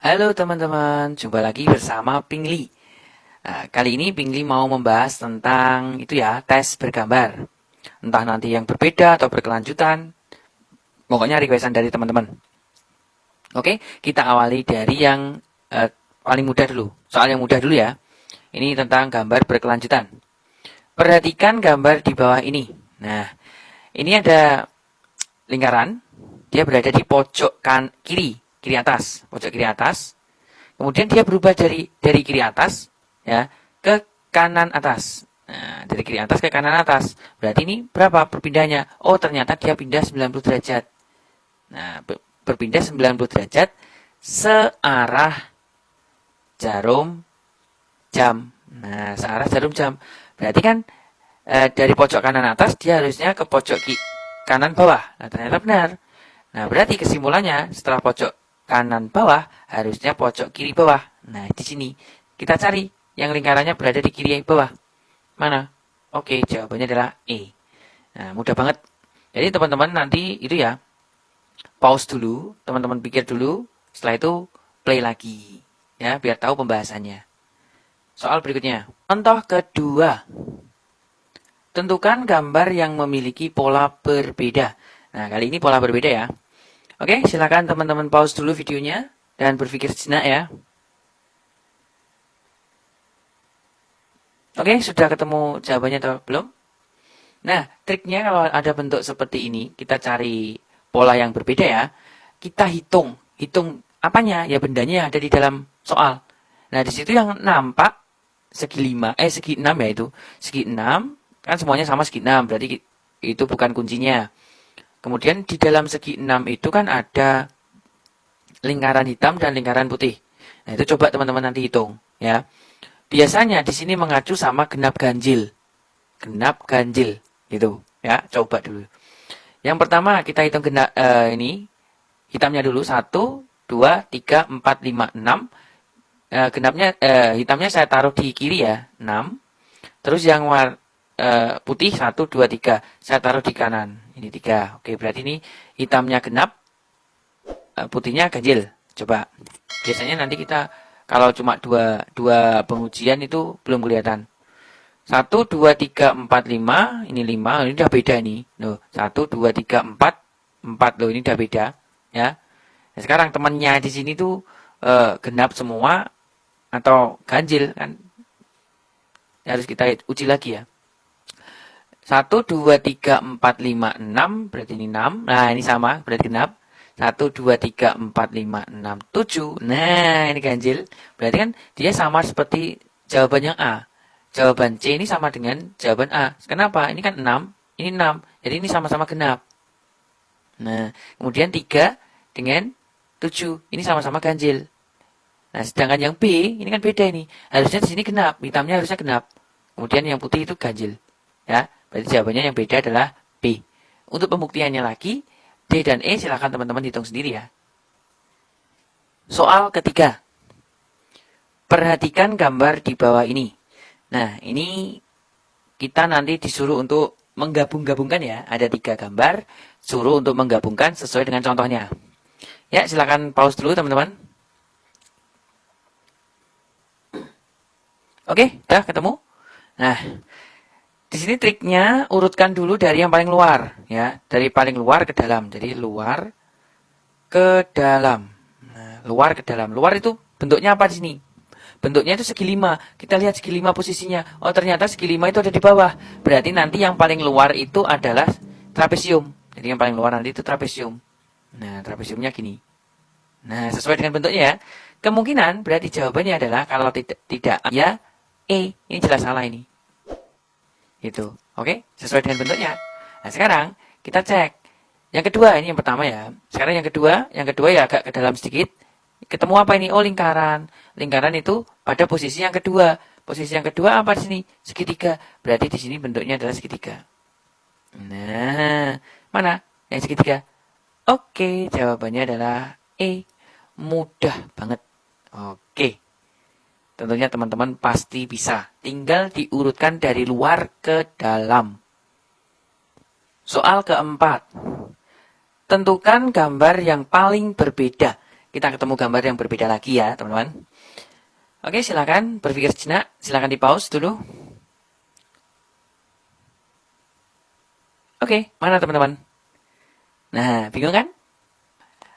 Halo teman-teman, jumpa lagi bersama Pingli. Nah, kali ini Pingli mau membahas tentang itu ya, tes bergambar. Entah nanti yang berbeda atau berkelanjutan, pokoknya requestan dari teman-teman. Oke, kita awali dari yang paling mudah dulu. Soal yang mudah dulu ya. Ini tentang gambar berkelanjutan. Perhatikan gambar di bawah ini. Nah, ini ada lingkaran. Dia berada di pojok kiri atas, pojok kiri atas. Kemudian dia berubah dari kiri atas ya ke kanan atas. Nah, dari kiri atas ke kanan atas. Berarti ini berapa perpindahannya? Oh, ternyata dia pindah 90 derajat. Nah, berpindah 90 derajat searah jarum jam. Nah, searah jarum jam. Berarti kan dari pojok kanan atas dia harusnya ke pojok kanan bawah. Nah, ternyata benar. Nah, berarti kesimpulannya setelah pojok kanan bawah harusnya pojok kiri bawah. Nah, di sini kita cari yang lingkarannya berada di kiri bawah. Mana? Oke, jawabannya adalah E. Nah, mudah banget. Jadi teman-teman nanti itu ya, pause dulu, teman-teman pikir dulu, setelah itu play lagi. Ya, biar tahu pembahasannya. Soal berikutnya. Contoh kedua. Tentukan gambar yang memiliki pola berbeda. Nah, kali ini pola berbeda ya. Oke, silakan teman-teman pause dulu videonya dan berpikir sejenak ya. Oke, sudah ketemu jawabannya atau belum? Nah, triknya kalau ada bentuk seperti ini, kita cari pola yang berbeda ya. Kita hitung apanya? Ya bendanya yang ada di dalam soal. Nah, di situ yang nampak segi 6 ya itu. Segi 6, kan semuanya sama segi 6, berarti itu bukan kuncinya. Kemudian di dalam segi 6 itu kan ada lingkaran hitam dan lingkaran putih. Nah, itu coba teman-teman nanti hitung ya. Biasanya di sini mengacu sama genap ganjil. Genap ganjil gitu ya. Coba dulu. Yang pertama kita hitung ini hitamnya dulu 1 2 3 4 5 6. Hitamnya saya taruh di kiri ya, 6. Terus yang putih 1 2 3 saya taruh di kanan. Ini 3. Oke, berarti ini hitamnya genap, putihnya ganjil. Coba. Biasanya nanti kita kalau cuma dua pengujian itu belum kelihatan. 1 2 3 4 5, ini 5, ini udah beda nih. Loh, 1 2 3 4 4 loh, ini udah beda ya. Nah, sekarang temannya di sini tuh genap semua atau ganjil kan. Harus kita uji lagi ya. 1, 2, 3, 4, 5, 6. Berarti ini 6. Nah, ini sama. Berarti genap. 1, 2, 3, 4, 5, 6, 7. Nah, ini ganjil. Berarti kan dia sama seperti jawaban yang A. Jawaban C ini sama dengan jawaban A. Kenapa? Ini kan 6. Ini 6. Jadi ini sama-sama genap. Nah, kemudian 3 dengan 7. Ini sama-sama ganjil. Nah, sedangkan yang B, ini kan beda ini. Harusnya di sini genap. Hitamnya harusnya genap. Kemudian yang putih itu ganjil. Ya, berarti jawabannya yang beda adalah B. Untuk pembuktiannya lagi, D dan E silahkan teman-teman hitung sendiri ya. Soal ketiga. Perhatikan gambar di bawah ini. Nah, ini kita nanti disuruh untuk menggabung-gabungkan ya. Ada 3 gambar, suruh untuk menggabungkan sesuai dengan contohnya. Ya, silahkan pause dulu teman-teman. Oke, udah ketemu? Nah, di sini triknya urutkan dulu dari yang paling luar ya, dari paling luar ke dalam. Jadi luar ke dalam. Nah, luar ke dalam. Luar itu bentuknya apa di sini? Bentuknya itu segi 5. Kita lihat segi 5 posisinya. Oh, ternyata segi 5 itu ada di bawah. Berarti nanti yang paling luar itu adalah trapesium. Jadi yang paling luar nanti itu trapesium. Nah, trapesiumnya gini. Nah, sesuai dengan bentuknya ya. Kemungkinan berarti jawabannya adalah kalau tidak ya E. Ini jelas salah ini. Gitu. Oke, sesuai dengan bentuknya. Nah, sekarang kita cek. Yang kedua, ini yang pertama ya. Sekarang yang kedua ya agak ke dalam sedikit. Ketemu apa ini? Oh, lingkaran. Lingkaran itu pada posisi yang kedua. Posisi yang kedua apa di sini? Segitiga. Berarti di sini bentuknya adalah segitiga. Nah, mana yang segitiga? Oke, jawabannya adalah E. Mudah banget. Oke. Tentunya teman-teman pasti bisa. Tinggal diurutkan dari luar ke dalam. Soal keempat. Tentukan gambar yang paling berbeda. kita ketemu gambar yang berbeda lagi ya, teman-teman. Oke, silakan berpikir sejenak, silakan di pause dulu. Oke, mana teman-teman? Nah, bingung kan?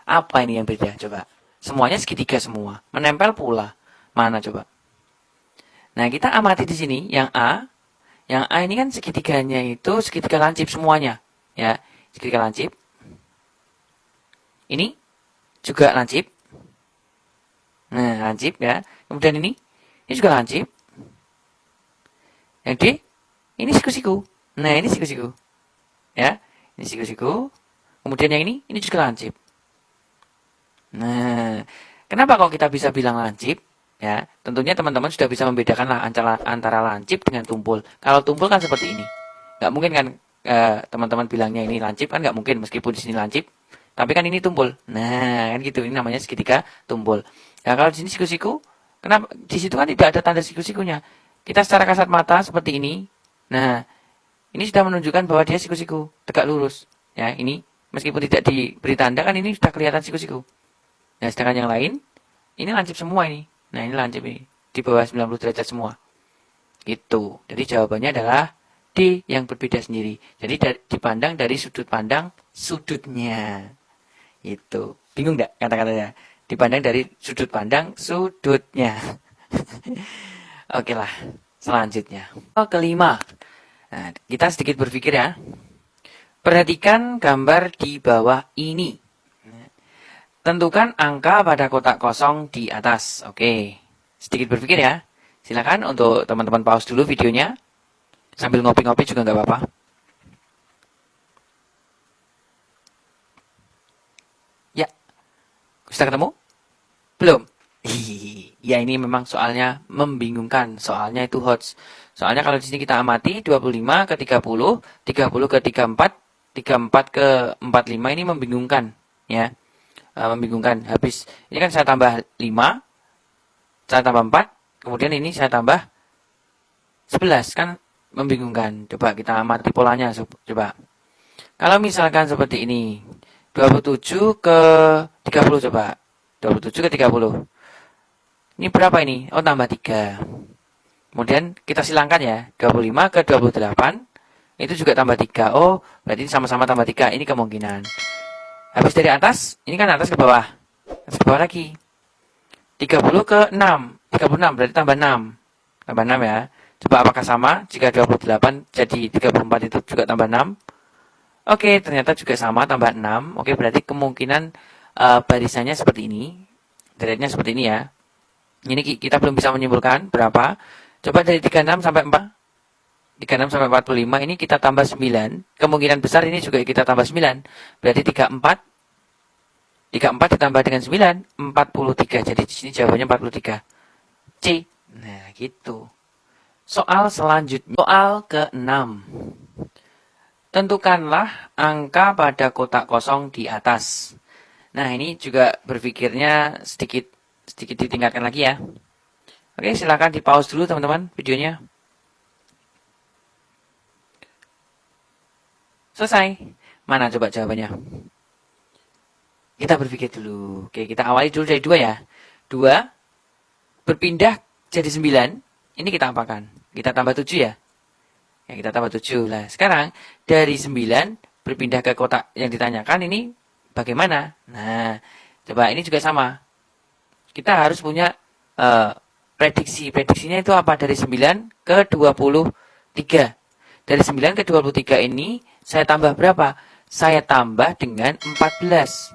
Apa ini yang beda? Coba. Semuanya segitiga semua, menempel pula. Mana coba? Nah, kita amati di sini yang A. Yang A ini kan segitiganya itu segitiga lancip semuanya, ya. Segitiga lancip. Ini juga lancip. Nah, lancip ya. Kemudian ini juga lancip. Yang D, ini siku-siku. Nah, ini siku-siku. Ya, ini siku-siku. Kemudian yang ini juga lancip. Nah, kenapa kok kita bisa bilang lancip? Ya, tentunya teman-teman sudah bisa membedakan lah antara lancip dengan tumpul. Kalau tumpul kan seperti ini. Nggak mungkin kan teman-teman bilangnya ini lancip, kan nggak mungkin meskipun di sini lancip. Tapi kan ini tumpul. Nah, kan gitu. Ini namanya segitiga tumpul. Nah, kalau di sini siku-siku, kenapa? Di situ kan tidak ada tanda siku-sikunya. Kita secara kasat mata seperti ini. Nah, ini sudah menunjukkan bahwa dia siku-siku, tegak lurus. Ya, ini meskipun tidak diberi tanda kan ini sudah kelihatan siku-siku. Nah, sedangkan yang lain, ini lancip semua ini. Nah, ini lancip ini. Di bawah 90 derajat semua. Gitu. Jadi jawabannya adalah D yang berbeda sendiri. Jadi dipandang dari sudut pandang sudutnya. Itu. Bingung enggak kata-katanya? Dipandang dari sudut pandang sudutnya. Oke lah. Selanjutnya. Kelima. Nah, kita sedikit berpikir ya. Perhatikan gambar di bawah ini. Tentukan angka pada kotak kosong di atas. Oke. Sedikit berpikir ya. Silakan untuk teman-teman pause dulu videonya. Sambil ngopi-ngopi juga nggak apa-apa. Ya. Sudah ketemu? Belum? Ya, ini memang soalnya membingungkan. Soalnya itu hots. Soalnya kalau di sini kita amati 25 ke 30, 30 ke 34, 34 ke 45 ini membingungkan, ya. Membingungkan. Habis ini kan saya tambah 5, saya tambah 4, kemudian ini saya tambah 11, kan membingungkan. Coba kita amati polanya, coba. Kalau misalkan seperti ini, 27 ke 30 coba. 27 ke 30. Ini berapa ini? Oh, tambah 3. Kemudian kita silangkan ya, 25 ke 28, itu juga tambah 3. Oh, berarti sama-sama tambah 3. Ini kemungkinan. Habis dari atas, ini kan atas ke bawah. Atas ke bawah lagi. 30 ke 6. 36 berarti tambah 6. Tambah 6 ya. Coba apakah sama? Jika 28 jadi 34 itu juga tambah 6. Oke, ternyata juga sama, tambah 6. Oke, berarti kemungkinan barisannya seperti ini. Deretnya seperti ini ya. Ini kita belum bisa menyimpulkan berapa. Coba dari 36 sampai 4. 36 sampai 45 ini kita tambah 9. Kemungkinan besar ini juga kita tambah 9. Berarti 34. 34 ditambah dengan 9, 43. Jadi di sini jawabannya 43. C. Nah, gitu. Soal selanjutnya. Soal ke-6. Tentukanlah angka pada kotak kosong di atas. Nah, ini juga berpikirnya sedikit ditingkatkan lagi ya. Oke, silakan di pause dulu teman-teman videonya. Selesai. Mana coba jawabannya? Kita berpikir dulu. Oke, kita awali dulu dari 2 ya. 2 berpindah jadi 9. Ini kita apakan? Kita tambah 7 ya. Ya, kita tambah 7. Lah, sekarang dari 9 berpindah ke kotak yang ditanyakan ini bagaimana? Nah, coba ini juga sama. Kita harus punya prediksi. Prediksinya itu apa? Dari 9 ke 23. Dari 9 ke 23 ini saya tambah berapa? Saya tambah dengan 14.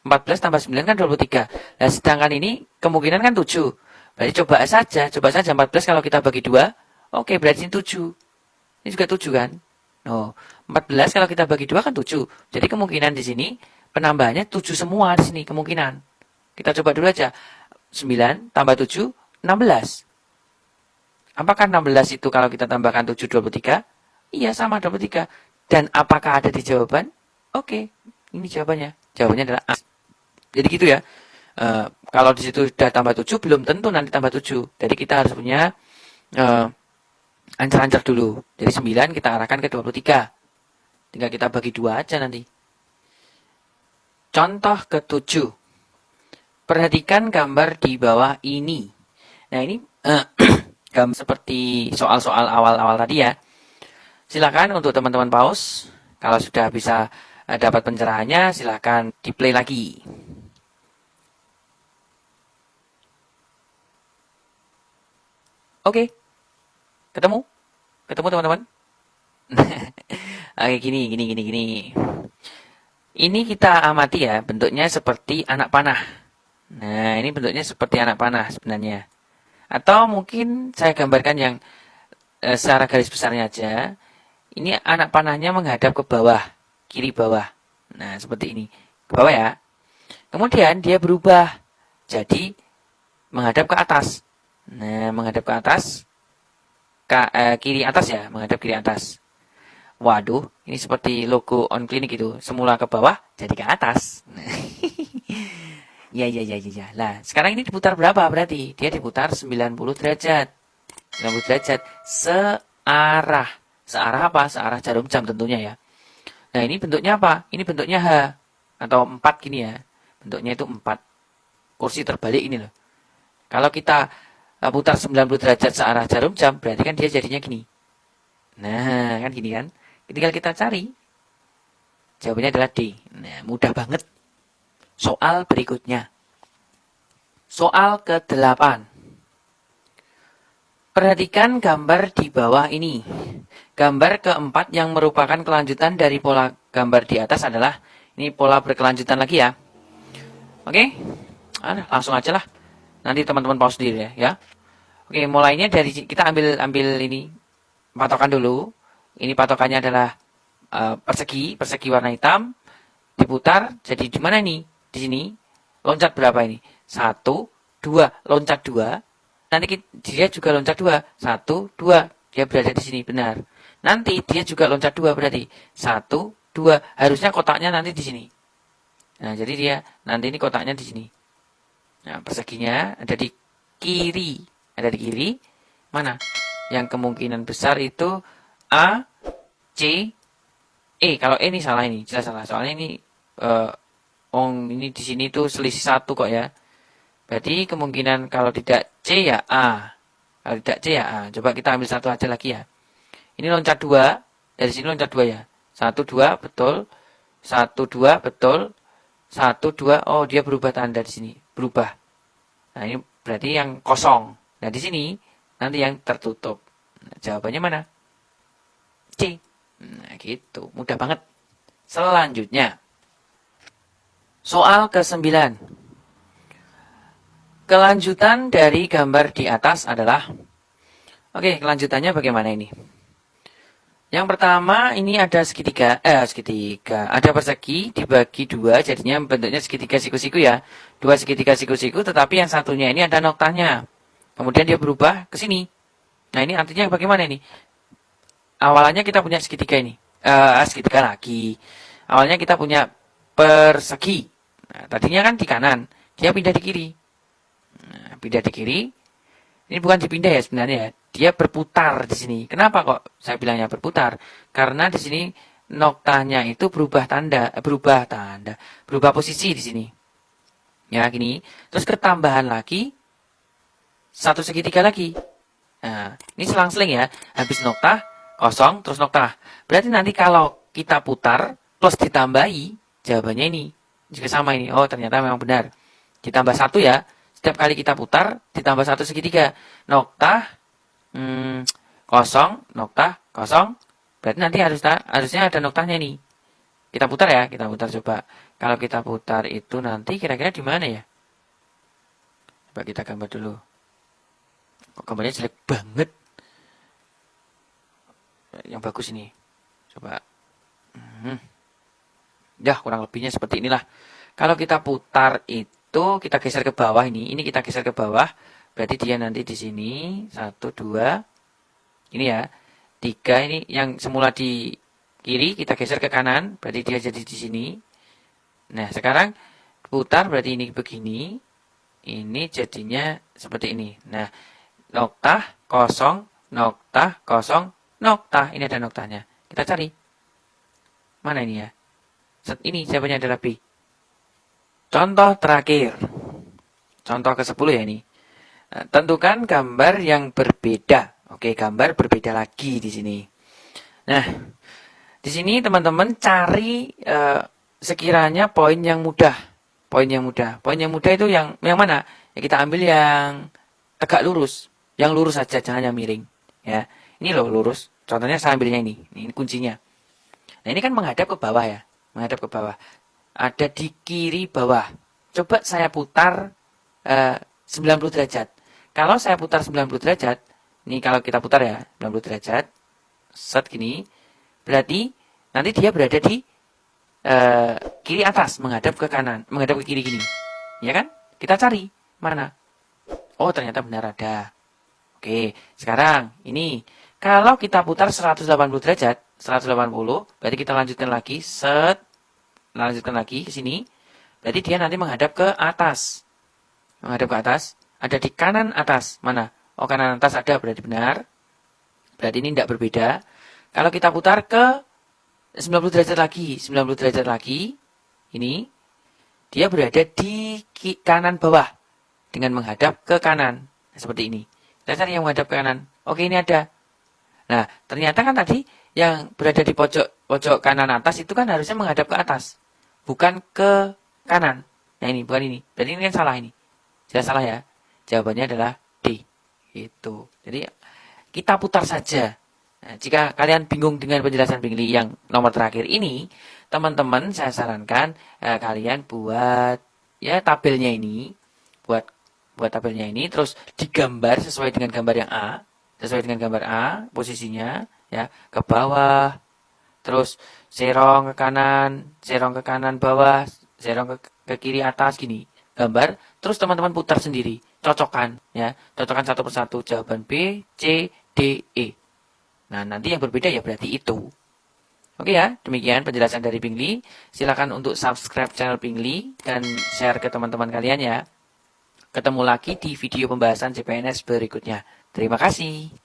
14 tambah 9 kan 23. Nah, sedangkan ini kemungkinan kan 7. Berarti coba saja 14 kalau kita bagi 2. Oke, berarti ini 7. Ini juga 7 kan? Oh, 14 kalau kita bagi 2 kan 7. Jadi kemungkinan di sini penambahannya 7 semua di sini kemungkinan. Kita coba dulu aja. 9 tambah 7, 16. Apakah 16 itu kalau kita tambahkan 7, 23? Iya, sama 23. Dan apakah ada di jawaban? Oke, ini jawabannya. Jawabannya adalah A. Jadi gitu ya. Kalau di situ sudah tambah 7, belum tentu nanti tambah 7. Jadi kita harus punya ancar-ancar dulu. Jadi 9 kita arahkan ke 23. Tinggal kita bagi 2 aja nanti. Contoh ke-7. Perhatikan gambar di bawah ini. Nah, ini gambar seperti soal-soal awal-awal tadi ya. Silakan untuk teman-teman pause. Kalau sudah bisa dapat pencerahannya, silakan di-play lagi. Oke, ketemu? Ketemu teman-teman? Oke, gini. Ini kita amati ya, bentuknya seperti anak panah. Nah, ini bentuknya seperti anak panah sebenarnya. Atau mungkin saya gambarkan yang secara garis besarnya aja. Ini anak panahnya menghadap ke bawah, kiri bawah. Nah, seperti ini. Ke bawah ya. Kemudian dia berubah jadi menghadap ke atas. Nah, menghadap ke atas, kiri atas ya, menghadap kiri atas. Waduh, ini seperti logo on klinik itu. Semula ke bawah, jadi ke atas. Ya. Lah, sekarang ini diputar berapa berarti? Dia diputar 90 derajat. 90 derajat searah. Searah apa? Searah jarum jam tentunya ya. Nah, ini bentuknya apa? Ini bentuknya H atau 4 gini ya. Bentuknya itu 4. Kursi terbalik ini loh. Kalau kita putar 90 derajat searah jarum jam, berarti kan dia jadinya gini. Nah, kan gini kan? Tinggal kita cari. Jawabannya adalah D. Nah, mudah banget. Soal berikutnya. Soal ke-8. Perhatikan gambar di bawah ini. Gambar keempat yang merupakan kelanjutan dari pola gambar di atas adalah, ini pola berkelanjutan lagi ya. Oke? Langsung aja lah. Nanti teman-teman pause sendiri ya. Oke, mulainya dari kita ambil ini patokan dulu. Ini patokannya adalah persegi warna hitam. Diputar, jadi di mana nih? Di sini. Loncat berapa ini? 1, 2, loncat 2. Nanti dia juga loncat 2. 1, 2. Dia berada di sini, benar. Nanti dia juga loncat 2 berarti. 1, 2. Harusnya kotaknya nanti di sini. Nah, jadi dia nanti ini kotaknya di sini. Nah, perseginya ada di kiri. Ada di kiri. Mana? Yang kemungkinan besar itu A, C, E. Kalau E ini salah ini. Jelas salah. Soalnya ini ini di sini tuh selisih 1 kok ya. Berarti kemungkinan kalau tidak C ya A. Kalau tidak C ya A. Coba kita ambil satu aja lagi ya. Ini loncat 2. Dari sini loncat 2 ya. 1, 2, betul. 1, 2, betul. 1, 2. Oh, dia berubah tanda di sini. Berubah. Nah, ini berarti yang kosong. Nah, di sini nanti yang tertutup. Nah, jawabannya mana? C. Nah, gitu. Mudah banget. Selanjutnya. Soal ke-9. Kelanjutan dari gambar di atas adalah, oke, kelanjutannya bagaimana ini? Yang pertama, ini ada segitiga, ada persegi dibagi 2, jadinya bentuknya segitiga siku-siku ya. 2 segitiga siku-siku, tetapi yang satunya ini ada noktanya. Kemudian dia berubah ke sini. Nah, ini artinya bagaimana ini? Awalnya kita punya segitiga ini, segitiga lagi. Awalnya kita punya persegi. Nah, tadinya kan di kanan, dia pindah di kiri. Nah, pindah di kiri. Ini bukan dipindah ya sebenarnya ya. Dia berputar di sini. Kenapa kok saya bilangnya berputar? Karena di sini noktanya itu berubah posisi di sini. Ya, gini. Terus ketambahan lagi satu segitiga lagi. Nah, ini selang-seling ya. Habis nokta, kosong, terus nokta. Berarti nanti kalau kita putar plus ditambahi, jawabannya ini juga sama ini. Oh, ternyata memang benar. Ditambah 1 ya. Setiap kali kita putar, ditambah 1 segitiga. Nokta, kosong, nokta, kosong. Berarti nanti harusnya ada noktanya nih. Kita putar ya, kita putar coba. Kalau kita putar itu nanti kira-kira di mana ya? Coba kita gambar dulu. Kok gambarnya jelek banget. Yang bagus ini. Coba. Ya, kurang lebihnya seperti inilah. Kalau kita putar itu, kita geser ke bawah ini. Ini kita geser ke bawah. Berarti dia nanti di sini. 1, 2. Ini ya. 3 ini yang semula di kiri, kita geser ke kanan. Berarti dia jadi di sini. Nah, sekarang putar berarti ini begini. Ini jadinya seperti ini. Nah, nokta, kosong, nokta, kosong, nokta. Ini ada noktanya. Kita cari. Mana ini ya? Ini jawabannya adalah B. Contoh terakhir. Contoh ke-10 ya ini. Tentukan gambar yang berbeda. Oke, gambar berbeda lagi di sini. Nah, di sini teman-teman cari sekiranya poin yang mudah. Poin yang mudah. Poin yang mudah itu yang mana? Ya kita ambil yang tegak lurus. Yang lurus saja, jangan yang miring. Ya, ini loh lurus. Contohnya saya ambilnya ini. Ini kuncinya. Nah, ini kan menghadap ke bawah ya. Menghadap ke bawah. Ada di kiri bawah. Coba saya putar 90 derajat. Kalau saya putar 90 derajat, ini kalau kita putar ya, 90 derajat, set gini, berarti nanti dia berada di kiri atas, menghadap ke kanan, menghadap ke kiri gini. Ya kan? Kita cari, mana? Oh, ternyata benar ada. Oke, sekarang ini, kalau kita putar 180 derajat, 180, berarti kita lanjutkan lagi, set, lanjutkan lagi ke sini, berarti dia nanti menghadap ke atas. Menghadap ke atas, ada di kanan atas. Mana? Oh, kanan atas ada, berarti benar. Berarti ini tidak berbeda. Kalau kita putar ke 90 derajat lagi, 90 derajat lagi, ini, dia berada di kanan bawah. Dengan menghadap ke kanan. Nah, seperti ini. Kita cari yang menghadap ke kanan. Oke, ini ada. Nah, ternyata kan tadi, yang berada di pojok kanan atas, itu kan harusnya menghadap ke atas. Bukan ke kanan. Nah, ini, bukan ini. Berarti ini kan salah ini. Jelas salah ya. Jawabannya adalah D. Itu. Jadi kita putar saja. Nah, jika kalian bingung dengan penjelasan Pingli yang nomor terakhir ini, teman-teman saya sarankan kalian buat ya tabelnya ini, buat tabelnya ini, terus digambar sesuai dengan gambar yang A, sesuai dengan gambar A, posisinya ya ke bawah, terus serong ke kanan bawah, serong ke kiri atas gini. Gambar, terus teman-teman putar sendiri, cocokkan ya, cocokkan satu persatu jawaban B, C, D, E. Nah, nanti yang berbeda ya berarti itu. Oke ya, demikian penjelasan dari Pingli. Silakan untuk subscribe channel Pingli dan share ke teman-teman kalian ya. Ketemu lagi di video pembahasan CPNS berikutnya. Terima kasih.